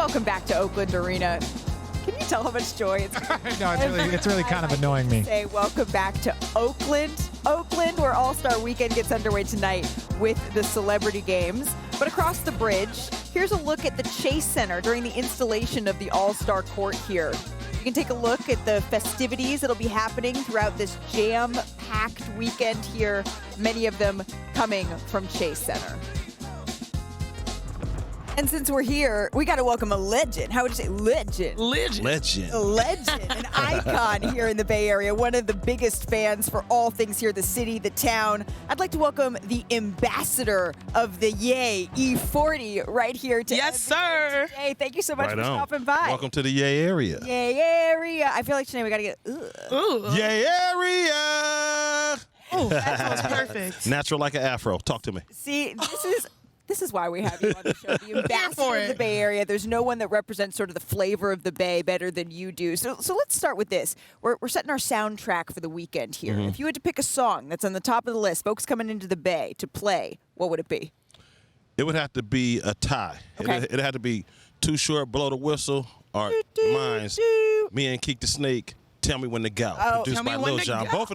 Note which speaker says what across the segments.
Speaker 1: Welcome back to Oakland Arena. Can you tell how much joy it's
Speaker 2: No, it's really kind of annoying me.
Speaker 1: Say welcome back to Oakland, where All-Star Weekend gets underway tonight with the Celebrity Games. But across the bridge, here's a look at the Chase Center during the installation of the All-Star Court here. You can take a look at the festivities that'll be happening throughout this jam-packed weekend here, many of them coming from Chase Center. And since we're here, we got to welcome a legend. How would you say legend?
Speaker 3: Legend.
Speaker 1: A legend, an icon here in the Bay Area, one of the biggest fans for all things here, the city, the town. I'd like to welcome the ambassador of the Yay, E-40, right here to
Speaker 4: Yes, sir.
Speaker 1: Yay, thank you so much
Speaker 3: Right
Speaker 1: for
Speaker 3: on.
Speaker 1: stopping by.
Speaker 3: Welcome to the Yay area.
Speaker 1: Yay area. I feel like today we got to get,
Speaker 4: Ooh.
Speaker 3: Yay area!
Speaker 4: Oh, that sounds perfect.
Speaker 3: Natural like an afro. Talk to me.
Speaker 1: See, this is why we have you on the show, the ambassador of the Bay Area. There's no one that represents sort of the flavor of the Bay better than you do. So let's start with this. We're setting our soundtrack for the weekend here. If you had to pick a song that's on the top of the list, folks coming into the Bay to play, what would it be?
Speaker 3: It would have to be a tie.
Speaker 1: Okay.
Speaker 3: It had to be Too Short, Blow the Whistle, or mine's Me and Keek the Snake, Tell Me When to Go, produced by Lil Jon. Both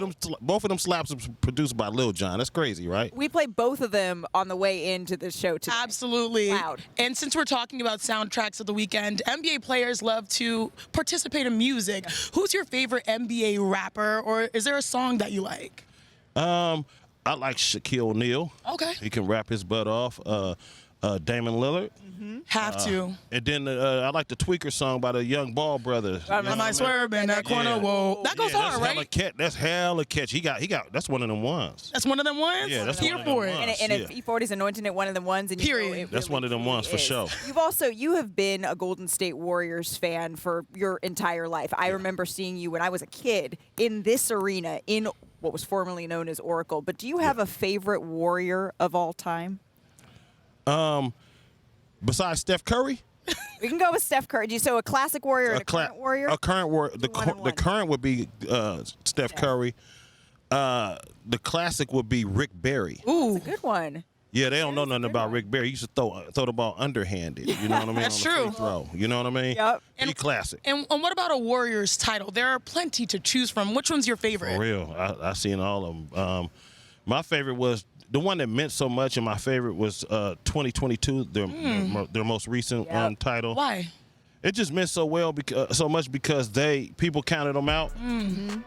Speaker 3: of them slaps are produced by Lil Jon. That's crazy, right?
Speaker 1: We play both of them on the way into the show today.
Speaker 4: Absolutely.
Speaker 1: Loud.
Speaker 4: And since we're talking about soundtracks of the weekend, NBA players love to participate in music. Who's your favorite NBA rapper, or is there a song that you like?
Speaker 3: I like Shaquille O'Neal.
Speaker 4: Okay.
Speaker 3: He can rap his butt off. Damon Lillard.
Speaker 4: Have to.
Speaker 3: And then I like the Tweaker song by the Young Ball Brothers.
Speaker 4: I might swear in that corner. Whoa. That goes hard, right?
Speaker 3: That's hella catch. He got. That's one of them ones.
Speaker 4: That's one of them ones?
Speaker 3: Yeah, that's
Speaker 4: Here
Speaker 3: one of them
Speaker 4: for it.
Speaker 3: ones.
Speaker 1: And if E-40's anointing it one of them ones, and you know
Speaker 4: Period.
Speaker 1: it
Speaker 3: That's
Speaker 1: really,
Speaker 3: one of them ones for
Speaker 1: truly
Speaker 3: sure.
Speaker 1: is. You have been a Golden State Warriors fan for your entire life. I remember seeing you when I was a kid in this arena in what was formerly known as Oracle. But do you have a favorite Warrior of all time?
Speaker 3: Besides Steph Curry?
Speaker 1: We can go with Steph Curry. So a classic Warrior and a current Warrior?
Speaker 3: A current Warrior. The
Speaker 1: one.
Speaker 3: current would be Steph Curry. The classic would be Rick Barry.
Speaker 4: Ooh.
Speaker 1: That's a good one.
Speaker 3: Yeah, they don't know nothing about Rick Barry. He used to throw the ball underhanded. You know what I mean?
Speaker 4: That's
Speaker 3: on the
Speaker 4: true.
Speaker 3: free throw. You know what I mean?
Speaker 1: Yep.
Speaker 3: He classic.
Speaker 4: And what about a Warriors title? There are plenty to choose from. Which one's your favorite?
Speaker 3: For real. I seen all of them. My favorite was the one that meant so much, and my favorite was 2022, their most recent title.
Speaker 4: Why?
Speaker 3: It just meant so much because people counted them out,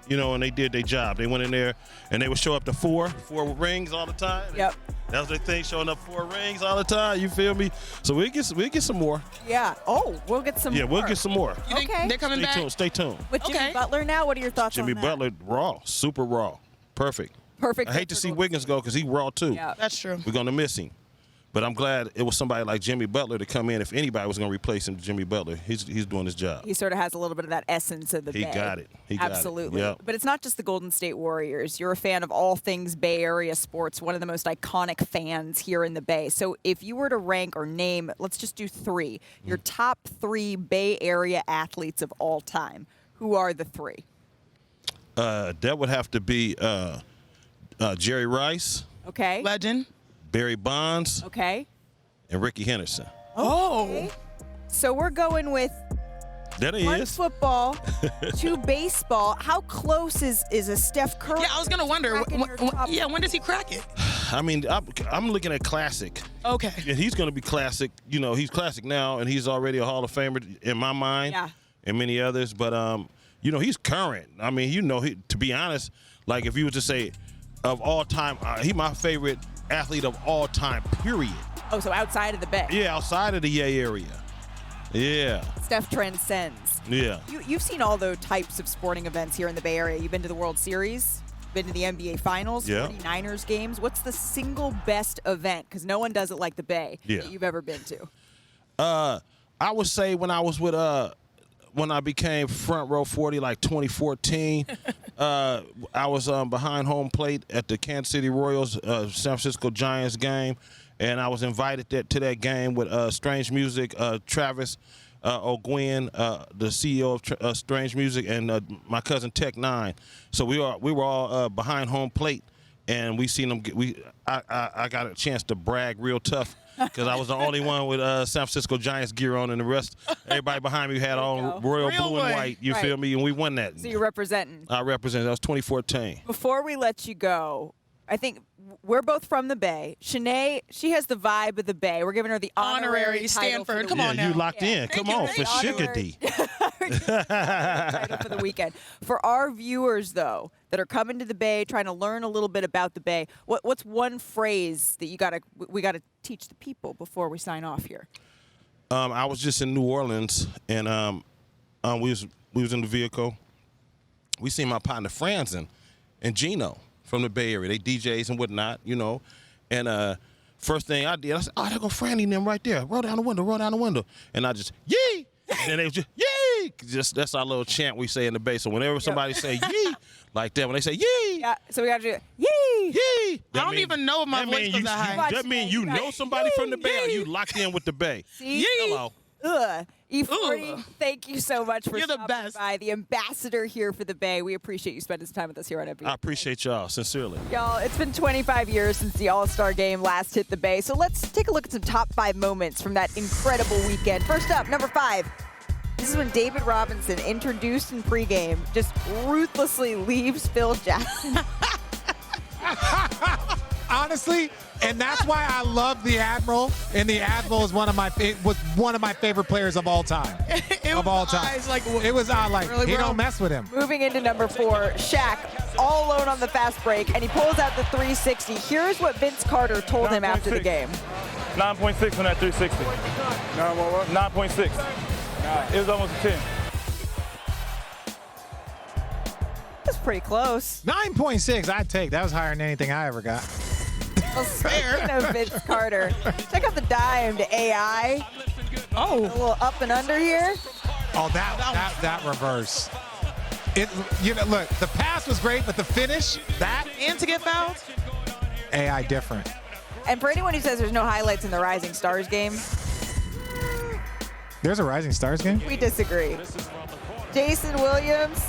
Speaker 3: you know, and they did their job. They went in there and they would show up to four rings all the time.
Speaker 1: Yep.
Speaker 3: That was their thing, showing up 4 rings all the time. You feel me? So we'll get some more.
Speaker 1: Yeah. Oh, we'll get some
Speaker 3: Yeah,
Speaker 1: more.
Speaker 3: we'll get some more.
Speaker 4: You think
Speaker 1: Okay.
Speaker 4: they're coming back?
Speaker 3: Stay tuned.
Speaker 1: With Jimmy
Speaker 4: Okay.
Speaker 1: Butler now, what are your thoughts
Speaker 3: Jimmy
Speaker 1: on that?
Speaker 3: Butler, raw, super raw, perfect.
Speaker 1: Perfect.
Speaker 3: I hate to see Wiggins go because he raw too.
Speaker 1: Yeah.
Speaker 4: That's true.
Speaker 3: We're going to miss him. But I'm glad it was somebody like Jimmy Butler to come in. If anybody was going to replace him, Jimmy Butler, he's doing his job.
Speaker 1: He sort of has a little bit of that essence of the
Speaker 3: He
Speaker 1: Bay.
Speaker 3: got it. He got it.
Speaker 1: Absolutely.
Speaker 3: Yep.
Speaker 1: But it's not just the Golden State Warriors. You're a fan of all things Bay Area sports, one of the most iconic fans here in the Bay. So if you were to rank or name, let's just do 3, your top 3 Bay Area athletes of all time, who are the 3?
Speaker 3: That would have to be Jerry Rice,
Speaker 1: Okay.
Speaker 4: Legend.
Speaker 3: Barry Bonds,
Speaker 1: Okay.
Speaker 3: and Ricky Henderson.
Speaker 4: Oh.
Speaker 1: So we're going with
Speaker 3: That he
Speaker 1: 1
Speaker 3: is.
Speaker 1: football, 2 baseball. How close is a Steph Curry?
Speaker 4: Yeah, I was going to wonder.
Speaker 1: cracking your top-
Speaker 4: When does he crack it?
Speaker 3: I mean, I'm looking at classic.
Speaker 4: Okay.
Speaker 3: And he's going to be classic. You know, he's classic now, and he's already a Hall of Famer in my mind.
Speaker 1: Yeah.
Speaker 3: And many others. But, you know, he's current. I mean, you know, to be honest, like if you were to say of all time, he's my favorite athlete of all time, period.
Speaker 1: Oh, so outside of the Bay.
Speaker 3: Yeah, outside of the Yay area. Yeah.
Speaker 1: Steph transcends.
Speaker 3: Yeah.
Speaker 1: You've seen all those types of sporting events here in the Bay Area. You've been to the World Series, been to the NBA Finals,
Speaker 3: Yeah.
Speaker 1: 49ers games. What's the single best event, because no one does it like the Bay, that you've ever been to?
Speaker 3: I would say when I was with when I became front row 40, like 2014, I was behind home plate at the Kansas City Royals San Francisco Giants game, and I was invited to that game with Strange Music, Travis Ogwumike, the CEO of Strange Music, and my cousin Tech Nine. So we were all behind home plate, and we seen them. I got a chance to brag real tough because I was the only one with San Francisco Giants gear on, and the rest, everybody behind me had on royal blue and white. You feel me? And we won that.
Speaker 1: So you're representing.
Speaker 3: I represent. That was 2014.
Speaker 1: Before we let you go, I think we're both from the Bay. Shanae, she has the vibe of the Bay. We're giving her the honorary
Speaker 4: Stanford.
Speaker 1: title
Speaker 4: Come on now.
Speaker 3: You locked in. Come on, for Sugar-D.
Speaker 1: title for the weekend. For our viewers, though, that are coming to the Bay, trying to learn a little bit about the Bay, what's one phrase that we gotta teach the people before we sign off here?
Speaker 3: I was just in New Orleans, and we was in the vehicle. We seen my partner Franzen and Geno from the Bay Area. They DJs and whatnot, you know. And first thing I did, I said, "Oh, there go Franny and them right there. Roll down the window, roll down the window." And I just, yee! And they was just, yee! Just that's our little chant we say in the Bay. So whenever somebody say yee, like that, when they say yee,
Speaker 1: Yeah, so we gotta do yee!
Speaker 3: yee.
Speaker 4: I don't even know if my voice goes that high.
Speaker 3: That means you know somebody from the Bay, or you locked in with the Bay.
Speaker 1: See?
Speaker 4: Yee!
Speaker 3: Hello.
Speaker 1: E-40,
Speaker 4: Ugh.
Speaker 1: thank you so much for
Speaker 4: You're the
Speaker 1: stopping
Speaker 4: best.
Speaker 1: by, the ambassador here for the Bay. We appreciate you spending some time with us here on NBA.
Speaker 3: I appreciate y'all, sincerely.
Speaker 1: Y'all, it's been 25 years since the All-Star Game last hit the Bay, so let's take a look at some top 5 moments from that incredible weekend. First up, number 5. This is when David Robinson, introduced in pregame, just ruthlessly leaves Phil Jackson.
Speaker 2: Honestly, and that's why I love the Admiral. And the Admiral was one of my favorite players of all time. Of all time. It was like
Speaker 4: Really,
Speaker 2: he
Speaker 4: bro?
Speaker 2: don't mess with him.
Speaker 1: Moving into number 4, Shaq, all alone on the fast break, and he pulls out the 360. Here's what Vince Carter told him after the game.
Speaker 5: 9.6 on that 360. 9.6. It was almost a 10.
Speaker 1: That's pretty close.
Speaker 2: 9.6, I'd take. That was higher than anything I ever got.
Speaker 1: Well, speaking of Vince Carter, check out the dime to AI. A little up and under here.
Speaker 2: Oh, that reverse. Look, the pass was great, but the finish,
Speaker 4: And to get fouled?
Speaker 2: AI different.
Speaker 1: And for anyone who says there's no highlights in the Rising Stars game,
Speaker 2: There's a Rising Stars game?
Speaker 1: we disagree. Jason Williams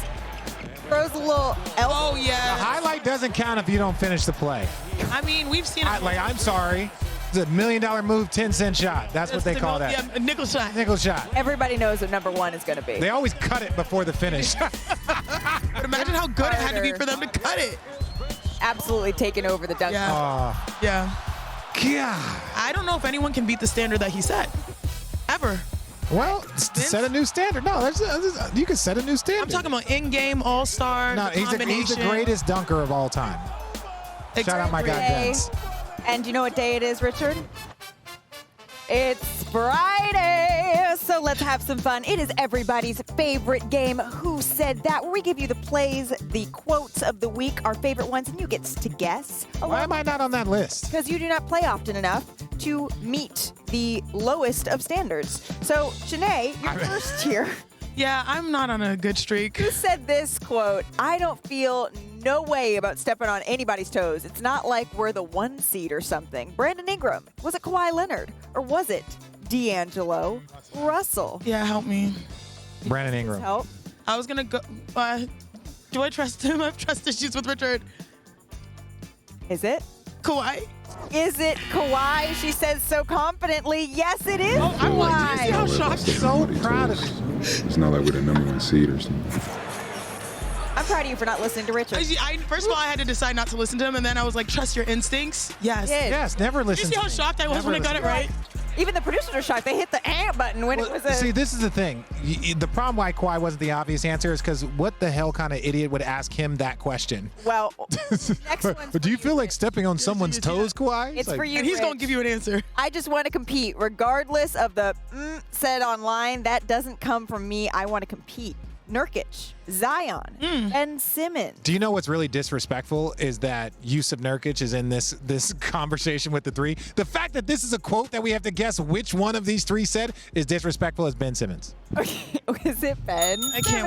Speaker 1: throws a little elbow.
Speaker 4: Oh, yeah.
Speaker 2: Highlight doesn't count if you don't finish the play.
Speaker 4: I mean, we've seen it.
Speaker 2: I'm sorry. It's a $1 million move, 10-cent shot. That's what they call that.
Speaker 4: Yeah, a nickel shot.
Speaker 2: Nickel shot.
Speaker 1: Everybody knows what number 1 is going to be.
Speaker 2: They always cut it before the finish.
Speaker 4: But imagine how good it had to be for them to cut it.
Speaker 1: Absolutely taking over the dunk.
Speaker 4: Yeah. Yeah.
Speaker 2: God.
Speaker 4: I don't know if anyone can beat the standard that he set. Ever.
Speaker 2: Well, set a new standard. No, you can set a new standard.
Speaker 4: I'm talking about in-game, all-star,
Speaker 2: No, he's the greatest dunker of all time. Shout out my guy Vince.
Speaker 1: And you know what day it is, Richard? It's Friday, so let's have some fun. It is everybody's favorite game, Who Said That, where we give you the plays, the quotes of the week, our favorite ones, and you get to guess.
Speaker 2: Why am I not on that list?
Speaker 1: Because you do not play often enough to meet the lowest of standards. So, Shanae, you're first here.
Speaker 4: Yeah, I'm not on a good streak.
Speaker 1: Who said this quote? I don't feel no way about stepping on anybody's toes. It's not like we're the 1 seed or something. Brandon Ingram. Was it Kawhi Leonard? Or was it D'Angelo Russell?
Speaker 4: Yeah, help me.
Speaker 2: Brandon Ingram.
Speaker 1: Help.
Speaker 4: I was going to go. Do I trust him? I have trust issues with Richard.
Speaker 1: Is it?
Speaker 4: Kawhi?
Speaker 1: Is it Kawhi? She says so confidently. Yes, it is
Speaker 4: Oh, I'm like, do you see how
Speaker 1: Kawhi.
Speaker 4: shocked?
Speaker 2: So proud of you.
Speaker 6: It's not like we're the number 1 seed or something.
Speaker 1: I'm proud of you for not listening to Richard.
Speaker 4: First of all, I had to decide not to listen to him, and then I was like, trust your instincts. Yes.
Speaker 1: Did.
Speaker 2: Yes, never
Speaker 4: Did
Speaker 2: listen
Speaker 4: you see
Speaker 2: to
Speaker 4: how
Speaker 2: me.
Speaker 4: shocked I was
Speaker 2: Never
Speaker 4: when I got it
Speaker 2: listen.
Speaker 4: right?
Speaker 1: Even the producers are shocked. They hit the button when it was a...
Speaker 2: See, this is the thing. The problem why Kawhi wasn't the obvious answer is because what the hell kind of idiot would ask him that question?
Speaker 1: Well, next one's
Speaker 2: Do you
Speaker 1: for
Speaker 2: feel like
Speaker 1: Rich.
Speaker 2: stepping on someone's toes, Kawhi?
Speaker 1: It's
Speaker 2: like,
Speaker 1: for you,
Speaker 4: And he's going to
Speaker 1: Rich.
Speaker 4: give you an answer.
Speaker 1: I just want to compete, regardless of the said online. That doesn't come from me. I want to compete. Nurkic, Zion, Ben Simmons.
Speaker 2: Do you know what's really disrespectful is that Yusuf Nurkic is in this conversation with the 3. The fact that this is a quote that we have to guess which one of these 3 said is disrespectful as Ben Simmons.
Speaker 1: Okay, is it Ben?
Speaker 4: I can't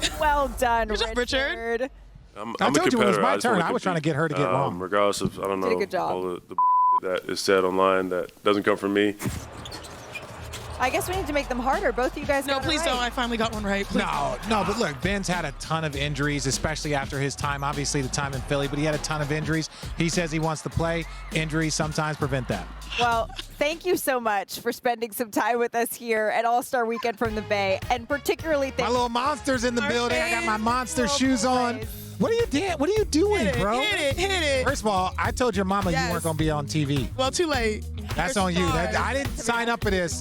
Speaker 4: with
Speaker 1: you. Well done,
Speaker 4: Good job,
Speaker 1: Richard.
Speaker 4: Richard.
Speaker 7: I'm
Speaker 2: I
Speaker 7: a
Speaker 2: told you when it was
Speaker 7: competitor.
Speaker 2: my
Speaker 7: I just
Speaker 2: turn.
Speaker 7: wanna
Speaker 2: I was trying to
Speaker 7: compete.
Speaker 2: get her to get wrong.
Speaker 7: Regardless of, I don't
Speaker 1: Did a
Speaker 7: know,
Speaker 1: good job.
Speaker 7: all the that is said online that doesn't come from me.
Speaker 1: I guess we need to make them harder. Both of you guys
Speaker 4: No,
Speaker 1: got it
Speaker 4: please
Speaker 1: right.
Speaker 4: don't. I finally got one right. Please.
Speaker 2: No, but look, Ben's had a ton of injuries, especially after his time, obviously the time in Philly, but he had a ton of injuries. He says he wants to play. Injuries sometimes prevent that.
Speaker 1: Well, thank you so much for spending some time with us here at All-Star Weekend from the Bay, and particularly
Speaker 2: My little monster's in the
Speaker 4: Our
Speaker 2: building. I got my monster
Speaker 1: little
Speaker 2: shoes on.
Speaker 1: boys.
Speaker 2: What are you doing,
Speaker 4: Hit it,
Speaker 2: bro?
Speaker 4: hit it.
Speaker 2: First of all, I told your mama you
Speaker 4: Yes.
Speaker 2: weren't going to be on TV.
Speaker 4: Well, too late.
Speaker 2: That's
Speaker 4: You're
Speaker 2: on you.
Speaker 4: stars.
Speaker 2: I didn't sign up for this.